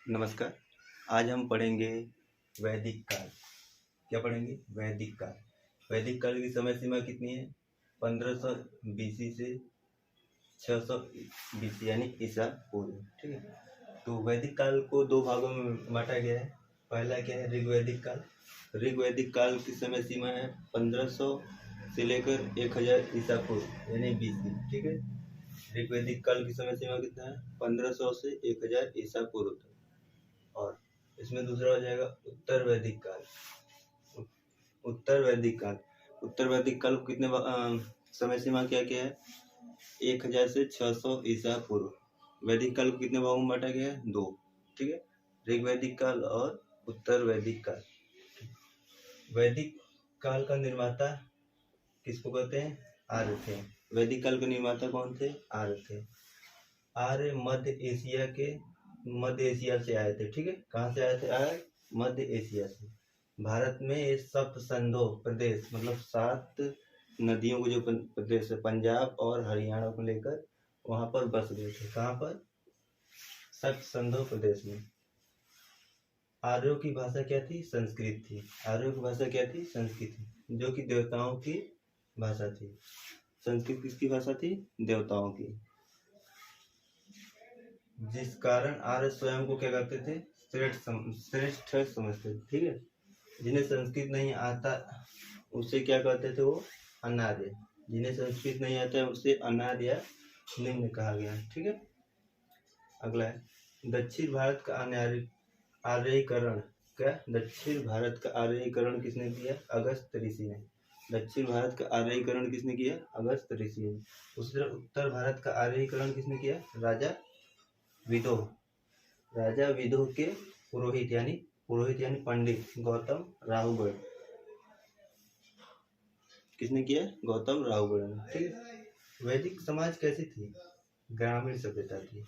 नमस्कार। आज हम पढ़ेंगे वैदिक काल। क्या पढ़ेंगे? वैदिक काल। वैदिक काल की समय सीमा कितनी है? 1500 बीसी से 600 बीसी यानी ईसा पूर्व। ठीक है। तो वैदिक काल को दो भागों में बांटा गया है। पहला क्या है? ऋग्वैदिक काल। ऋग्वैदिक काल की समय सीमा है 1500 से लेकर 1000 ईसा पूर्व यानी बीसी। ठीक है। ऋग्वैदिक काल की समय सीमा कितना है? 1500 से 1000 ईसा पूर्व तक। और इसमें दूसरा हो जाएगा उत्तर वैदिक काल। उत्तर वैदिक काल। उत्तर वैदिक काल को कितने समय सीमा क्या क्या है? 1000 से 600 ईसा पूर्व। वैदिक काल को कितने भागों में बांटा गया है? दो। ठीक है। ऋग्वैदिक काल और उत्तर वैदिक काल। वैदिक काल का निर्माता किसको कहते हैं? आर्य थे। वैदिक काल के निर्माता कौन थे? आर्य थे। आर्य मध्य एशिया से आए थे। ठीक है। कहाँ से आए थे? आर्य मध्य एशिया से। भारत में ये सप्त सिंधु प्रदेश मतलब 7 नदियों को जो प्रदेश है, पंजाब और हरियाणा को लेकर वहां पर बस गए थे। कहाँ पर? सप्त सिंधु प्रदेश में। आर्यों की भाषा क्या थी? संस्कृत थी। आर्यों की भाषा क्या थी? संस्कृत थी, जो कि देवताओं की भाषा थी। संस्कृत किसकी भाषा थी? देवताओं की। जिस कारण आर्य स्वयं को क्या करते थे? श्रेष्ठ समझते थे। ठीक है। जिन्हें संस्कृत नहीं आता उसे क्या कहते थे? वो अनार्य। जिन्हें संस्कृत नहीं आता है उसे अनार्य या निम्न कहा गया। ठीक है। अगला है दक्षिण भारत का आर्यीकरण। क्या? दक्षिण भारत का आर्यीकरण किसने किया? अगस्त ऋषि ने। दक्षिण भारत का आर्यीकरण किसने किया? अगस्त ऋषि ने। उसी तरह उत्तर भारत का आर्यीकरण किसने किया? राजा विदोह के पुरोहित यानी पंडित गौतम राहुगढ़। किसने किया? गौतम राहुगढ़ ने। ठीक है। वैदिक समाज कैसी थी? ग्रामीण सभ्यता थी।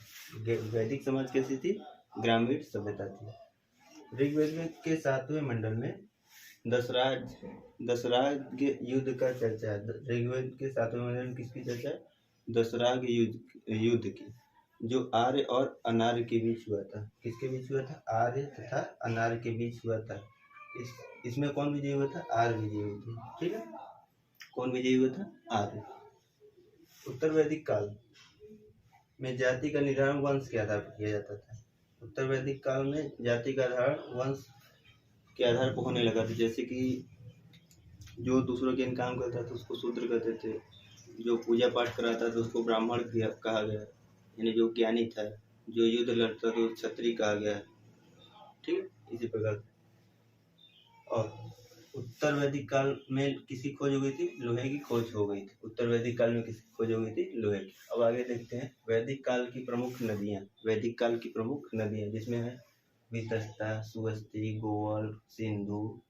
वैदिक समाज कैसी थी? ग्रामीण सभ्यता थी। ऋग्वेद के 7वें मंडल में दशराग युद्ध का चर्चा है। ऋग्वेद के 7वें मंडल में किसकी चर्चा है? दशराग युद्ध की, जो आर्य और अनार्य के बीच हुआ था। किसके बीच हुआ था? आर्य तथा अनार्य के बीच हुआ था। इसमें कौन विजयी हुआ था? आर्य विजयी हुए थे। ठीक है। कौन विजयी हुआ था? आर्य। उत्तर वैदिक काल में जाति का निर्धारण वंश के आधार पर किया जाता था। उत्तर वैदिक काल में जाति का निर्धारण वंश के आधार पर होने लगा था। जैसे कि जो दूसरों के काम करता था उसको शूद्र कहते थे, जो पूजा पाठ कराता था उसको ब्राह्मण कहा गया, यानी जो ज्ञानी था। जो युद्ध लड़ता था उसको क्षत्रिय कहा गया। ठीक है। इसी प्रकार। और उत्तर वैदिक काल में किसकी खोज हो गई थी? लोहे की खोज हो गई थी। उत्तर वैदिक काल में किसकी खोज हो गई थी? लोहे की। अब आगे देखते हैं वैदिक काल की प्रमुख नदियां। वैदिक काल की प्रमुख नदियां जिसमें है वितस्ता, सुवस्ती, गोवल, सिंधु,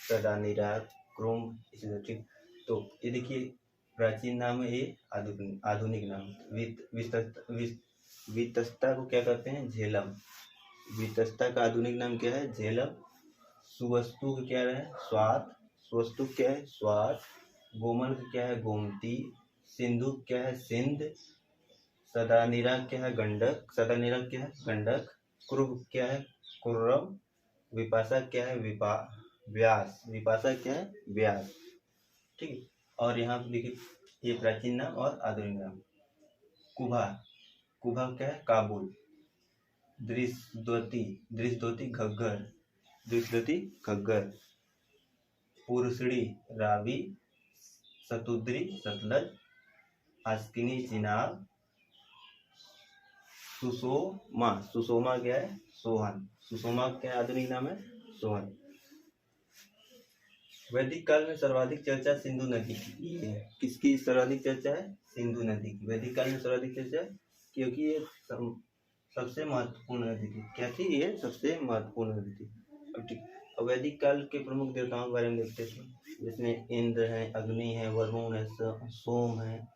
सदानीरा, क्रोम। ठीक। तो ये देखिए प्राचीन नाम है, ये आधुनिक नाम। वितस्ता को क्या कहते हैं? झेलम। वितस्ता का आधुनिक नाम क्या है? झेलम। सुवस्तु क्या है? स्वात। सुवस्तु क्या है? स्वात। गोमल क्या है? गोमती। सिंधु क्या है? सिंध। सदानीरा क्या है? गंडक। गंडक। कुरुब क्या है? कुर्रम। विपाशा क्या है? व्यास। विपाशा क्या है? व्यास। ठीक है। और यहाँ पे देखिए ये प्राचीन नाम और आधुनिक नाम। कुभा क्या है? काबुल। दृष्टद्योति घग्गर। पुरुषड़ी रावी। शतुद्री सतलज। आस्किनी चिनाब। सुषोमा क्या है? सोहन। सुषोमा क्या आधुनिक नाम है? सोहन। वैदिक काल में सर्वाधिक चर्चा सिंधु नदी की है। किसकी सर्वाधिक चर्चा है? सिंधु नदी की। वैदिक काल में सर्वाधिक चर्चा है क्योंकि ये सबसे महत्वपूर्ण नदी थी। क्या थी? ये सबसे महत्वपूर्ण नदी थी। अब ठीक। अब वैदिक काल के प्रमुख देवताओं के बारे में देखते हैं, जिसमें इंद्र है, अग्नि है, वरुण है, सोम है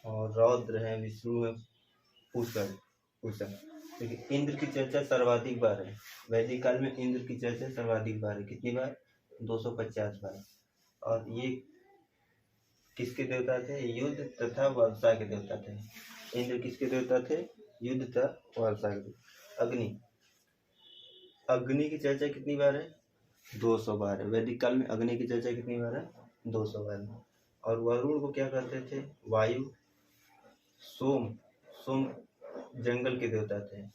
और रौद्र है, विष्णु है, कुशल। देखिए इंद्र की चर्चा सर्वाधिक बार है। वैदिक काल में इंद्र की चर्चा सर्वाधिक बार है। कितनी बार? 250 बार। और ये किसके देवता थे? युद्ध तथा वर्षा के देवता थे। इंद्र किसके देवता थे? युद्ध तथा वर्षा के। अग्नि अग्नि की चर्चा कितनी बार है? 200 बार है। वैदिक काल में अग्नि की चर्चा कितनी बार है? 200 बार। और वरुण को क्या कहते थे? वायु। सोम, सोम जंगल के देवता थे।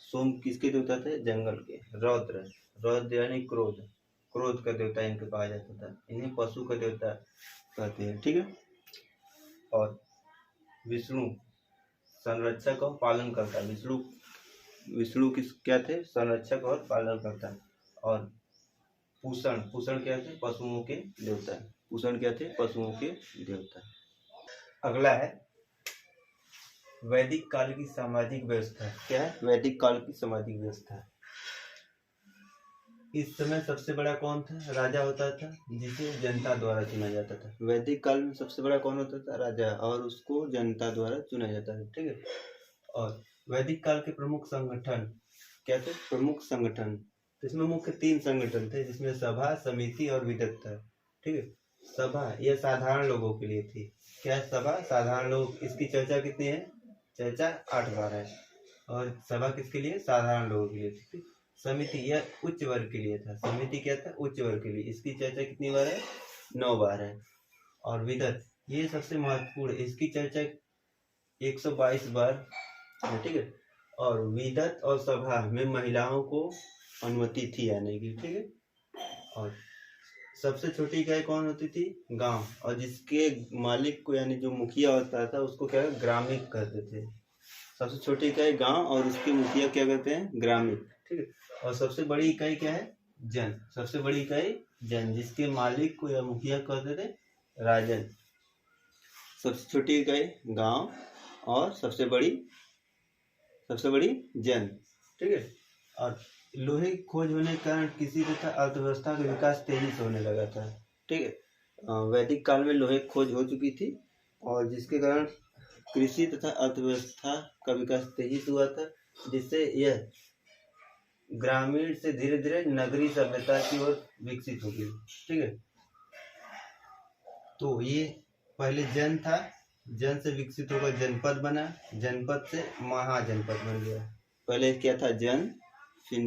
सोम किसके देवता थे? जंगल के। रौद्र, रौद्र यानी क्रोध, क्रोध का देवता इनको कहा जाता था। इन्हें पशु का देवता कहते हैं, ठीक है। और विष्णु संरक्षक और पालन करता। विष्णु किस क्या थे? संरक्षक और पालन करता। और पूषण, पूषण क्या थे? पशुओं के देवता। पूषण क्या थे? पशुओं के देवता। अगला है वैदिक काल की सामाजिक व्यवस्था। क्या है? वैदिक काल की सामाजिक व्यवस्था। इस समय सबसे बड़ा कौन था? राजा होता था, जिसे जनता द्वारा चुना जाता था। वैदिक काल में सबसे बड़ा कौन होता था? राजा, और उसको जनता द्वारा चुना जाता था, ठीक है। और वैदिक काल के प्रमुख संगठन क्या थे? प्रमुख संगठन, तो इसमें मुख्य 3 संगठन थे, जिसमें सभा, समिति और विदत था, ठीक है। सभा यह साधारण लोगों के लिए थी। क्या है? सभा साधारण लोग। इसकी चर्चा कितनी है? चर्चा 8 बार है। और सभा किसके लिए? साधारण लोगों के लिए थी। समिति यह उच्च वर्ग के लिए था। समिति क्या था? उच्च वर्ग के लिए। इसकी चर्चा कितनी बार है? 9 बार है। और विदत ये सबसे महत्वपूर्ण, इसकी चर्चा 122 बार है, ठीक है। और विदत और सभा में महिलाओं को अनुमति थी आने की, ठीक है। और सबसे छोटी इकाई कौन होती थी? गांव। और जिसके मालिक को यानी जो मुखिया होता था उसको क्या ग्रामिक कहते थे। सबसे छोटी इकाई गांव और उसके मुखिया क्या कहते हैं? ग्रामिक, ठीक है। और सबसे बड़ी इकाई क्या है? जन। सबसे बड़ी इकाई जन, जिसके मालिक को या मुखिया कहते थे राजन। सबसे छोटी इकाई गांव और सबसे बड़ी जन, ठीक है। और लोहे की खोज होने के कारण कृषि तथा अर्थव्यवस्था का विकास तेजी से होने लगा था, ठीक है। वैदिक काल में लोहे की खोज हो चुकी थी और जिसके कारण कृषि तथा अर्थव्यवस्था का विकास तेजी से हुआ था, जिससे यह ग्रामीण से धीरे धीरे नगरीय सभ्यता की ओर विकसित होगी, ठीक है। तो ये पहले जन था, जन से विकसित होकर जनपद बना, जनपद से महाजनपद बन गया। पहले क्या था? जन, फिर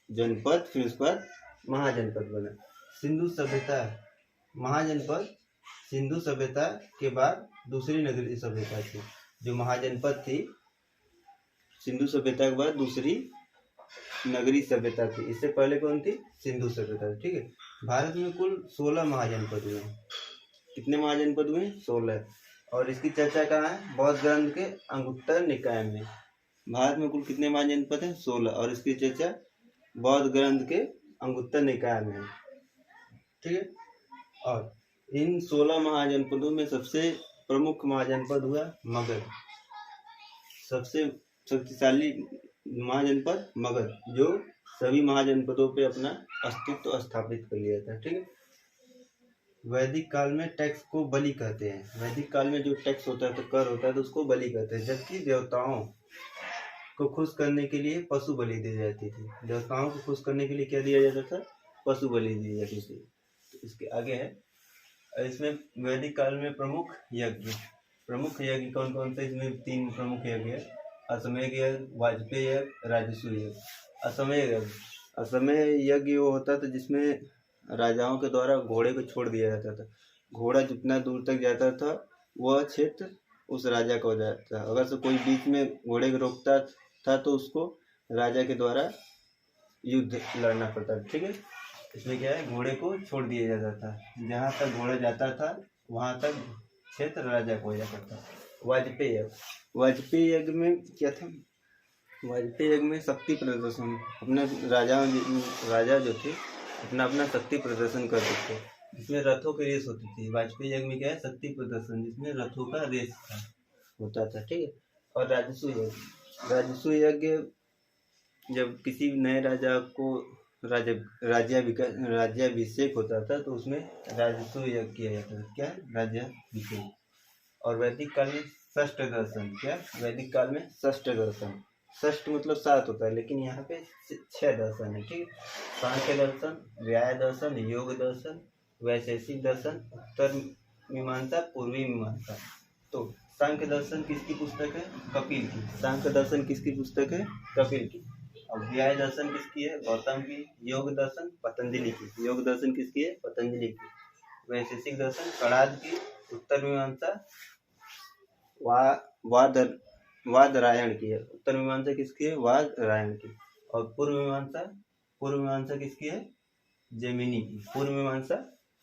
जनपद, फिर उसके बाद महाजनपद बना। सिंधु सभ्यता, महाजनपद सिंधु सभ्यता के बाद दूसरी नगरीय सभ्यता थी। जो महाजनपद थी सिंधु सभ्यता के बाद दूसरी नगरीय सभ्यता थी। इससे पहले कौन थी? सिंधु सभ्यता, ठीक है। भारत में कुल 16 महाजनपद हुए। कितने महाजनपद हुए? 16। और इसकी चर्चा कहाँ है? बौद्ध ग्रंथ के अंगुत्तर निकाय में। भारत में कुल कितने महाजनपद हैं? 16। और इसकी चर्चा बौद्ध ग्रंथ के अंगुत्तर निकाय में है, ठीक है। और इन 16 महाजनपदों में सबसे प्रमुख महाजनपद हुआ मगध। सबसे शक्तिशाली महाजनपद मगध, जो सभी महाजनपदों पे अपना अस्तित्व स्थापित कर लिया था, ठीक है। वैदिक काल में टैक्स को बलि कहते हैं। वैदिक काल में जो टैक्स होता है, तो कर होता है, तो उसको बलि कहते हैं। जबकि देवताओं को खुश करने के लिए पशु बलि दी जाती थी। देवताओं को खुश करने के लिए क्या दिया जाता था? पशु बलि दी जाती थी। तो इसके आगे है, इसमें वैदिक काल में प्रमुख यज्ञ कौन कौन से? इसमें 3 प्रमुख यज्ञ है। अश्वमेध यज्ञ, वाजपेयी यज्ञ, राजसूय यज्ञ। अश्वमेध यज्ञ वो होता था जिसमें राजाओं के द्वारा घोड़े को छोड़ दिया जाता था। घोड़ा जितना दूर तक जाता था वह क्षेत्र उस राजा का हो जाता था। अगर से कोई बीच में घोड़े को रोकता था तो उसको राजा के द्वारा युद्ध लड़ना पड़ता था, ठीक है। इसमें क्या है? घोड़े को छोड़ दिया जाता था। जहाँ तक घोड़ा जाता था वहाँ तक क्षेत्र राजा को हो जाता था। वाजपेयी यज्ञ में क्या था? वाजपेयी यज्ञ में शक्ति प्रदर्शन, अपने राजा जो थे अपना शक्ति प्रदर्शन करते थे, जिसमें रथों की रेस होती थी। वाजपेयी यज्ञ में क्या है? शक्ति प्रदर्शन, जिसमें रथों का रेस होता था, ठीक है। और राजसूय यज्ञ जब किसी नए राजा को राज्याभिषेक होता था तो उसमें राजसूय यज्ञ किया जाता था। क्या? राज्याभिषेक। और वैदिक काल में षष्ठ दर्शन। क्या? वैदिक काल में षष्ठ दर्शन, षष्ठ मतलब 7 होता है, लेकिन यहाँ पे 6 दर्शन है, ठीक है। सांख्य दर्शन, व्याय दर्शन, योग दर्शन, वैशेषिक दर्शन, उत्तर मीमांसा, पूर्वी मीमांसा। तो सांख्य दर्शन किसकी पुस्तक है? कपिल की। सांख्य दर्शन किसकी पुस्तक है? कपिल की। और व्याय दर्शन किसकी है? गौतम की। योग दर्शन पतंजलि की। योग दर्शन किसकी है? पतंजलि की। वैशेषिक दर्शन कणाद की। उत्तर मीमांसा वादरायण की है। उत्तर मीमांसा किसकी है? वादरायण की। और पूर्व मीमांसा किसकी है? जैमिनी की। पूर्व मीमांसा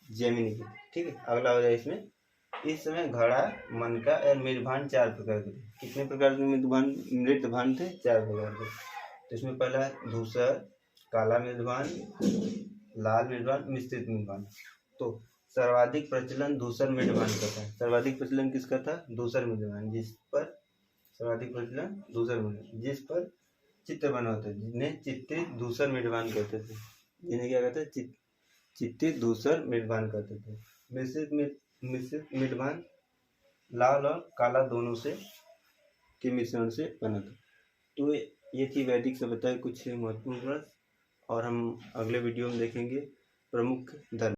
जैमिनी की। ठीक है, अगला हो जाए इसमें। इस समय घड़ा, मनका और मृदभान 4 प्रकार के थे। कितने प्रकार के मृदभान थे? 4 प्रकार के। तो इसमें पहला है धूसर, काला मृदभान, लाल मृदभान, मिश्रित मृदभान। तो सर्वाधिक प्रचलन धूसर मृदभान का था। सर्वाधिक प्रचलन किसका था? धूसर मृदभान। जिस पर सर्वाधिक प्रचलन धूसर मृदभान, जिस पर चित्र बना होता है, जिन्हें चित्रित धूसर मृदभान कहते थे। जिन्हें क्या कहते हैं? चित्रित धूसर मृदभान कहते थे। मिश्रित मृदभान लाल और काला दोनों से के मिश्रण से बना था। तो ये थी वैदिक सभ्यता के कुछ महत्वपूर्ण प्रश्न, और हम अगले वीडियो में देखेंगे प्रमुख धर्म।